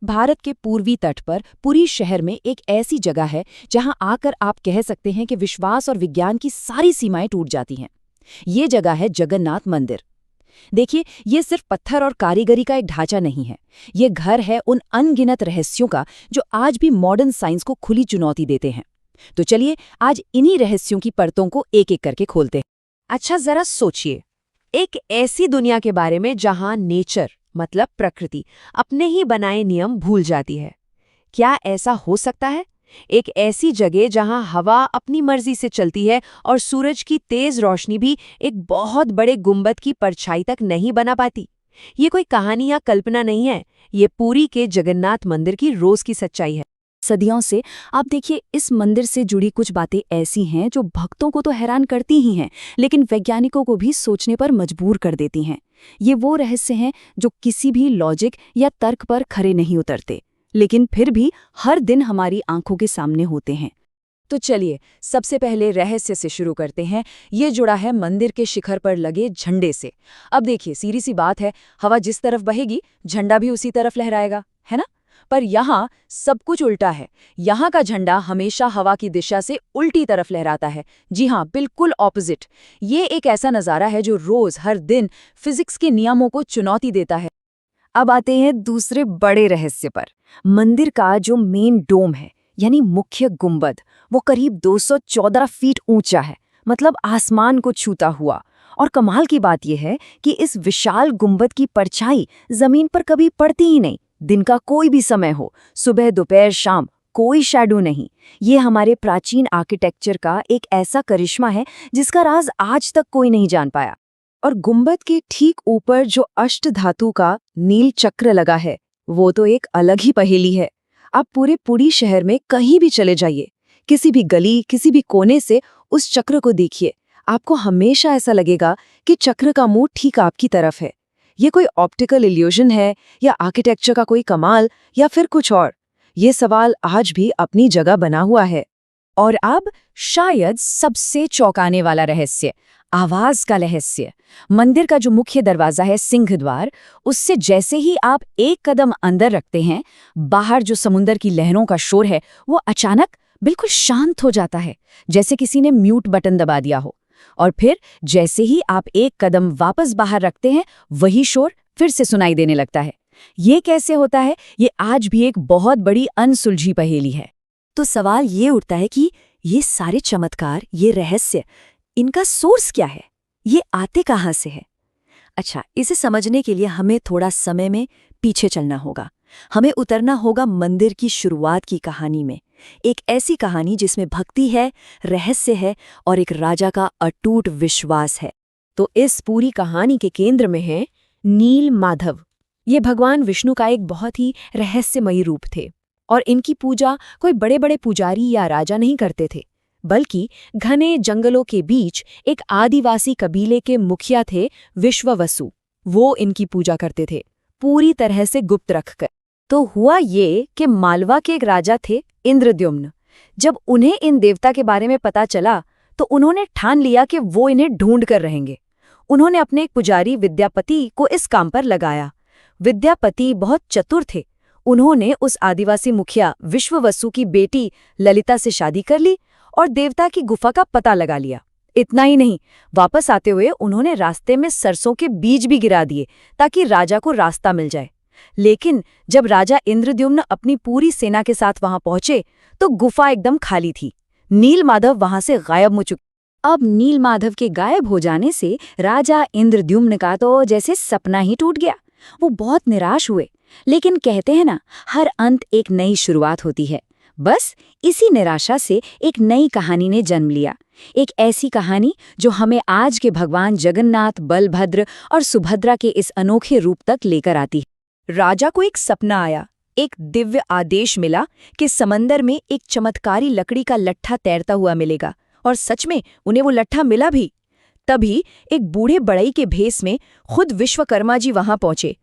भारत के पूर्वी तट पर पुरी शहर में एक ऐसी जगह है जहां आकर आप कह सकते हैं कि विश्वास और विज्ञान की सारी सीमाएं टूट जाती हैं। ये जगह है जगन्नाथ मंदिर। देखिए, ये सिर्फ पत्थर और कारीगरी का एक ढांचा नहीं है। ये घर है उन अनगिनत रहस्यों का जो आज भी मॉडर्न साइंस को खुली चुनौती देते हैं। तो चलिए आज इन्हीं रहस्यों की परतों को एक एक करके खोलते हैं। अच्छा, जरा सोचिए, एक ऐसी दुनिया के बारे में जहां नेचर मतलब प्रकृति अपने ही बनाए नियम भूल जाती है। क्या ऐसा हो सकता है? एक ऐसी जगह जहां हवा अपनी मर्जी से चलती है और सूरज की तेज रोशनी भी एक बहुत बड़े गुंबद की परछाई तक नहीं बना पाती। ये कोई कहानी या कल्पना नहीं है, ये पुरी के जगन्नाथ मंदिर की रोज की सच्चाई है। सदियों से आप देखिए, इस मंदिर से जुड़ी कुछ बातें ऐसी हैं जो भक्तों को तो हैरान करती ही हैं, लेकिन वैज्ञानिकों को भी सोचने पर मजबूर कर देती हैं। ये वो रहस्य हैं जो किसी भी लॉजिक या तर्क पर खरे नहीं उतरते, लेकिन फिर भी हर दिन हमारी आंखों के सामने होते हैं। तो चलिए सबसे पहले रहस्य से शुरू करते हैं। ये जुड़ा है मंदिर के शिखर पर लगे झंडे से। अब देखिए, सीधी सी बात है, हवा जिस तरफ बहेगी झंडा भी उसी तरफ लहराएगा, है ना? पर यहाँ सब कुछ उल्टा है। यहाँ का झंडा हमेशा हवा की दिशा से उल्टी तरफ लहराता है। जी हाँ, बिल्कुल ऑपोजिट। ये एक ऐसा नज़ारा है जो रोज हर दिन फिजिक्स के नियमों को चुनौती देता है। अब आते हैं दूसरे बड़े रहस्य पर। मंदिर का जो मेन डोम है, यानी मुख्य गुंबद, वो करीब 214 फीट ऊंचा है, मतलब आसमान को छूता हुआ। और कमाल की बात यह है कि इस विशाल गुंबद की परछाई जमीन पर कभी पड़ती ही नहीं। दिन का कोई भी समय हो, सुबह दोपहर शाम, कोई शैडो नहीं। ये हमारे प्राचीन आर्किटेक्चर का एक ऐसा करिश्मा है जिसका राज आज तक कोई नहीं जान पाया। और गुंबद के ठीक ऊपर जो अष्टधातु का नील चक्र लगा है, वो तो एक अलग ही पहेली है। आप पूरे पुरी शहर में कहीं भी चले जाइए, किसी भी गली, किसी भी कोने से उस चक्र को देखिए, आपको हमेशा ऐसा लगेगा कि चक्र का मुंह ठीक आपकी तरफ है। ये कोई ऑप्टिकल इल्यूजन है या आर्किटेक्चर का कोई कमाल या फिर कुछ और? ये सवाल आज भी अपनी जगह बना हुआ है। और अब शायद सबसे चौंकाने वाला रहस्य, आवाज का रहस्य। मंदिर का जो मुख्य दरवाजा है, सिंह द्वार, उससे जैसे ही आप एक कदम अंदर रखते हैं, बाहर जो समुंदर की लहरों का शोर है वो अचानक बिल्कुल शांत हो जाता है, जैसे किसी ने म्यूट बटन दबा दिया हो। और फिर जैसे ही आप एक कदम वापस बाहर रखते हैं, वही शोर फिर से सुनाई देने लगता है। ये कैसे होता है? ये आज भी एक बहुत बड़ी अनसुलझी पहेली है। तो सवाल ये उठता है कि ये सारे चमत्कार, ये रहस्य, इनका सोर्स क्या है? ये आते कहाँ से है? अच्छा, इसे समझने के लिए हमें थोड़ा समय में पीछे चलना होगा। हमें उतरना होगा मंदिर की शुरुआत की कहानी में। एक ऐसी कहानी जिसमें भक्ति है, रहस्य है और एक राजा का अटूट विश्वास है। तो इस पूरी कहानी के केंद्र में है नील माधव। ये भगवान विष्णु का एक बहुत ही रहस्यमयी रूप थे और इनकी पूजा कोई बड़े बड़े पुजारी या राजा नहीं करते थे, बल्कि घने जंगलों के बीच एक आदिवासी कबीले के मुखिया थे, विश्ववसु। वो इनकी पूजा करते थे, पूरी तरह से गुप्त रखकर। तो हुआ ये कि मालवा के एक राजा थे, इंद्रद्युम्न। जब उन्हें इन देवता के बारे में पता चला तो उन्होंने ठान लिया कि वो इन्हें ढूंढ कर रहेंगे। उन्होंने अपने एक पुजारी विद्यापति को इस काम पर लगाया। विद्यापति बहुत चतुर थे। उन्होंने उस आदिवासी मुखिया विश्ववसु की बेटी ललिता से शादी कर ली और देवता की गुफा का पता लगा लिया। इतना ही नहीं, वापस आते हुए उन्होंने रास्ते में सरसों के बीज भी गिरा दिए ताकि राजा को रास्ता मिल जाए। लेकिन जब राजा इंद्रद्युम्न अपनी पूरी सेना के साथ वहां पहुंचे तो गुफा एकदम खाली थी। नील माधव वहां से गायब हो चुके। अब नील माधव के गायब हो जाने से राजा इंद्रद्युम्न का तो जैसे सपना ही टूट गया। वो बहुत निराश हुए, लेकिन कहते हैं ना, हर अंत एक नई शुरुआत होती है। बस इसी निराशा से एक नई कहानी ने जन्म लिया। एक ऐसी कहानी जो हमें आज के भगवान जगन्नाथ, बलभद्र और सुभद्रा के इस अनोखे रूप तक लेकर आती है। राजा को एक सपना आया, एक दिव्य आदेश मिला कि समंदर में एक चमत्कारी लकड़ी का लट्ठा तैरता हुआ मिलेगा। और सच में उन्हें वो लट्ठा मिला भी। तभी एक बूढ़े बड़ई के भेष में खुद विश्वकर्मा जी वहां पहुंचे।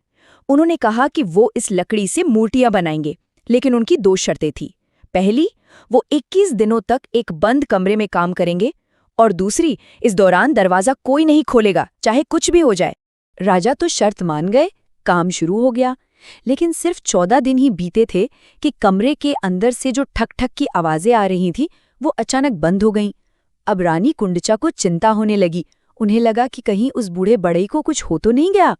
उन्होंने कहा कि वो इस लकड़ी से मूर्तियां बनाएंगे, लेकिन उनकी 2 शर्तें थी। पहली, वो 21 दिनों तक एक बंद कमरे में काम करेंगे, और दूसरी, इस दौरान दरवाजा कोई नहीं खोलेगा, चाहे कुछ भी हो जाए। राजा तो शर्त मान गए। काम शुरू हो गया। लेकिन सिर्फ 14 दिन ही बीते थे कि कमरे के अंदर से जो ठक ठक की आवाजें आ रही थी वो अचानक बंद हो गईं। अब रानी कुंडचा को चिंता होने लगी। उन्हें लगा कि कहीं उस बूढ़े बड़ई को कुछ हो तो नहीं गया।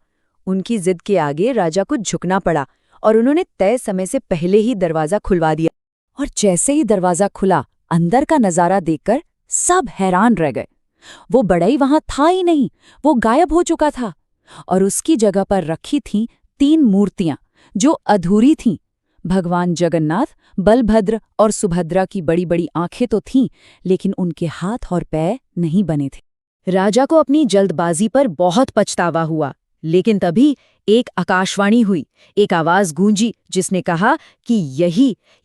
उनकी जिद के आगे राजा को झुकना पड़ा और उन्होंने तय समय से पहले ही दरवाजा खुलवा दिया। और जैसे ही दरवाजा खुला, अंदर का नजारा देखकर सब हैरान रह गए। वो बड़ई वहां था ही नहीं, वो गायब हो चुका था और उसकी जगह पर रखी थीं 3 मूर्तियां जो अधूरी थीं। भगवान जगन्नाथ, बलभद्र और सुभद्रा की बड़ी बड़ी आंखें तो थीं, लेकिन उनके हाथ और पैर नहीं बने थे। राजा को अपनी जल्दबाजी पर बहुत पछतावा हुआ, लेकिन तभी एक आकाशवाणी हुई, एक आवाज गूंजी जिसने कहा कि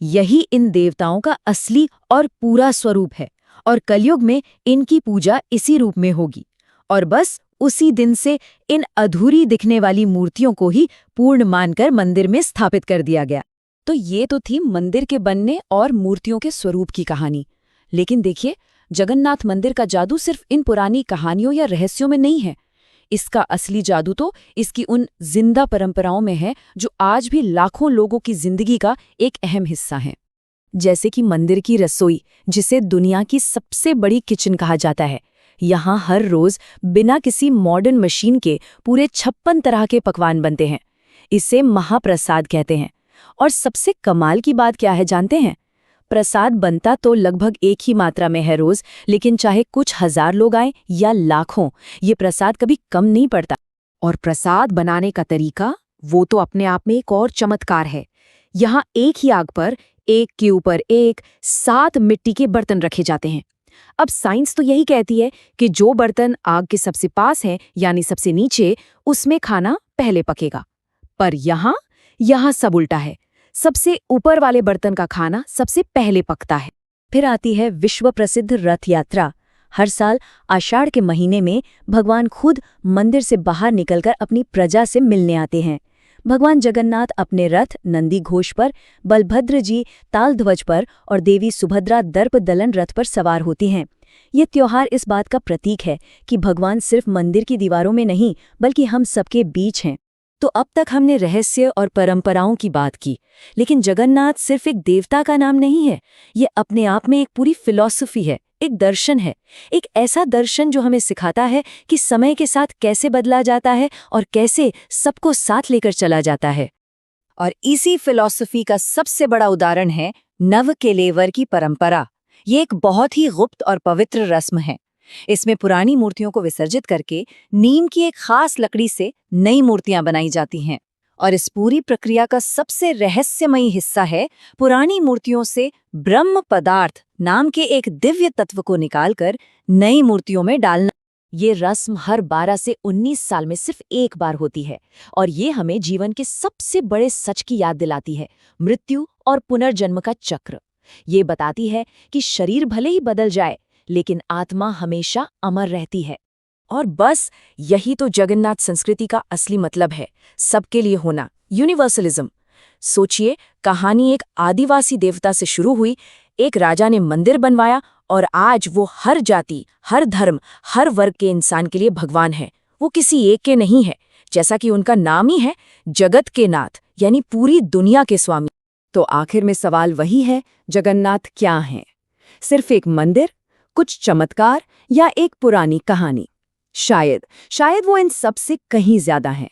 यही इन देवताओं का असली और पूरा स्वरूप है और कलयुग में इनकी पूजा इसी रूप में होगी। और बस उसी दिन से इन अधूरी दिखने वाली मूर्तियों को ही पूर्ण मानकर मंदिर में स्थापित कर दिया गया। तो ये तो थी मंदिर के बनने और मूर्तियों के स्वरूप की कहानी। लेकिन देखिए, जगन्नाथ मंदिर का जादू सिर्फ इन पुरानी कहानियों या रहस्यों में नहीं है। इसका असली जादू तो इसकी उन जिंदा परंपराओं में है जो आज भी लाखों लोगों की जिंदगी का एक अहम हिस्सा है। जैसे कि मंदिर की रसोई, जिसे दुनिया की सबसे बड़ी किचन कहा जाता है। यहाँ हर रोज बिना किसी मॉडर्न मशीन के पूरे 56 तरह के पकवान बनते हैं। इसे महाप्रसाद कहते हैं। और सबसे कमाल की बात क्या है जानते हैं? प्रसाद बनता तो लगभग एक ही मात्रा में है रोज, लेकिन चाहे कुछ हजार लोग आए या लाखों, ये प्रसाद कभी कम नहीं पड़ता। और प्रसाद बनाने का तरीका, वो तो अपने आप में एक और चमत्कार है। यहाँ एक ही आग पर एक के ऊपर एक 7 मिट्टी के बर्तन रखे जाते हैं। अब साइंस तो यही कहती है कि जो बर्तन आग के सबसे पास है, यानी सबसे नीचे, उसमें खाना पहले पकेगा। पर यहाँ सब उल्टा है। सबसे ऊपर वाले बर्तन का खाना सबसे पहले पकता है। फिर आती है विश्व प्रसिद्ध रथ यात्रा। हर साल आषाढ़ के महीने में भगवान खुद मंदिर से बाहर निकलकर अपनी प्रजा से मिलने आते हैं। भगवान जगन्नाथ अपने रथ नंदी घोष पर, बलभद्र जी ताल ध्वज पर और देवी सुभद्रा दर्प दलन रथ पर सवार होती हैं। ये त्योहार इस बात का प्रतीक है कि भगवान सिर्फ मंदिर की दीवारों में नहीं, बल्कि हम सबके बीच हैं। तो अब तक हमने रहस्य और परंपराओं की बात की, लेकिन जगन्नाथ सिर्फ एक देवता का नाम नहीं है। ये अपने आप में एक पूरी फिलॉसफी है, एक दर्शन है, एक ऐसा दर्शन जो हमें सिखाता है कि समय के साथ कैसे बदला जाता है और कैसे सबको साथ लेकर चला जाता है। और इसी फिलॉसफी का सबसे बड़ा उदाहरण है नवकेलेवर की परंपरा। ये एक बहुत ही गुप्त और पवित्र रस्म है। इसमें पुरानी मूर्तियों को विसर्जित करके नीम की एक खास लकड़ी से नई मूर्तियां बनाई जाती हैं। और इस पूरी प्रक्रिया का सबसे रहस्यमयी हिस्सा है पुरानी मूर्तियों से ब्रह्म पदार्थ नाम के एक दिव्य तत्व को निकालकर नई मूर्तियों में डालना। ये रस्म हर 12 से 19 साल में सिर्फ एक बार होती है और ये हमें जीवन के सबसे बड़े सच की याद दिलाती है, मृत्यु और पुनर्जन्म का चक्र। ये बताती है कि शरीर भले ही बदल जाए, लेकिन आत्मा हमेशा अमर रहती है। और बस यही तो जगन्नाथ संस्कृति का असली मतलब है, सबके लिए होना, यूनिवर्सलिज्म। सोचिए, कहानी एक आदिवासी देवता से शुरू हुई, एक राजा ने मंदिर बनवाया और आज वो हर जाति, हर धर्म, हर वर्ग के इंसान के लिए भगवान है। वो किसी एक के नहीं है, जैसा कि उनका नाम ही है, जगत के नाथ, यानी पूरी दुनिया के स्वामी। तो आखिर में सवाल वही है, जगन्नाथ क्या है? सिर्फ एक मंदिर, कुछ चमत्कार या एक पुरानी कहानी? शायद वो इन सब से कहीं ज्यादा है।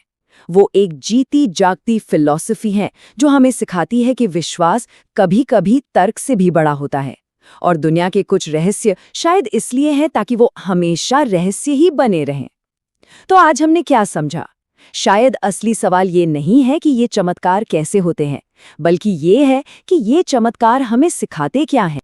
वो एक जीती जागती फिलॉसफी है जो हमें सिखाती है कि विश्वास कभी-कभी तर्क से भी बड़ा होता है। और दुनिया के कुछ रहस्य शायद इसलिए हैं ताकि वो हमेशा रहस्य ही बने रहें। तो आज हमने क्या समझा? शायद असली सवाल ये नहीं है कि ये चमत्कार कैसे होते हैं, बल्कि ये है कि ये चमत्कार हमें सिखाते क्या हैं।